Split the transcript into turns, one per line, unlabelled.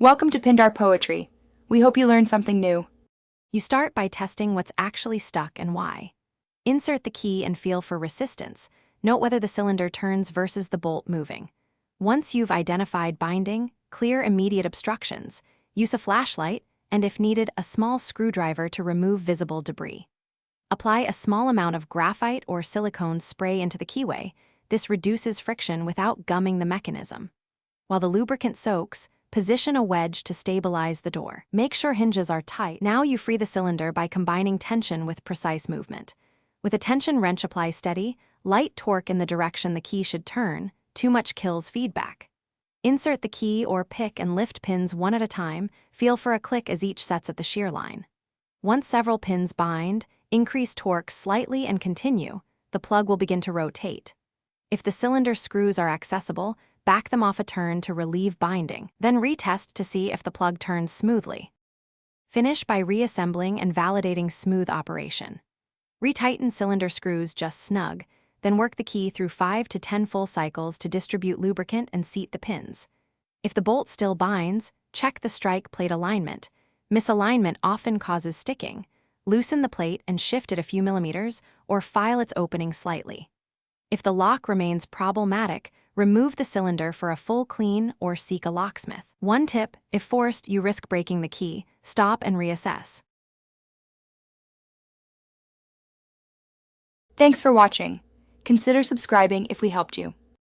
Welcome to Pindar Poetry. We hope you learned something new.
You start by testing what's actually stuck and why. Insert the key and feel for resistance. Note whether the cylinder turns versus the bolt moving. Once you've identified binding, clear immediate obstructions. Use a flashlight and, if needed, a small screwdriver to remove visible debris. Apply a small amount of graphite or silicone spray into the keyway. This reduces friction without gumming the mechanism. While the lubricant soaks, position a wedge to stabilize the door. Make sure hinges are tight. Now you free the cylinder by combining tension with precise movement. With a tension wrench, apply steady, light torque in the direction the key should turn. Too much kills feedback. Insert the key or pick and lift pins one at a time. Feel for a click as each sets at the shear line. Once several pins bind, increase torque slightly and continue. The plug will begin to rotate. If the cylinder screws are accessible, back them off a turn to relieve binding, then retest to see if the plug turns smoothly. Finish by reassembling and validating smooth operation. Retighten cylinder screws just snug, then work the key through 5 to 10 full cycles to distribute lubricant and seat the pins. If the bolt still binds, check the strike plate alignment. Misalignment often causes sticking. Loosen the plate and shift it a few millimeters, or file its opening slightly. If the lock remains problematic, remove the cylinder for a full clean or seek a locksmith. One tip: if forced, you risk breaking the key. Stop and reassess.
Thanks for watching. Consider subscribing if we helped you.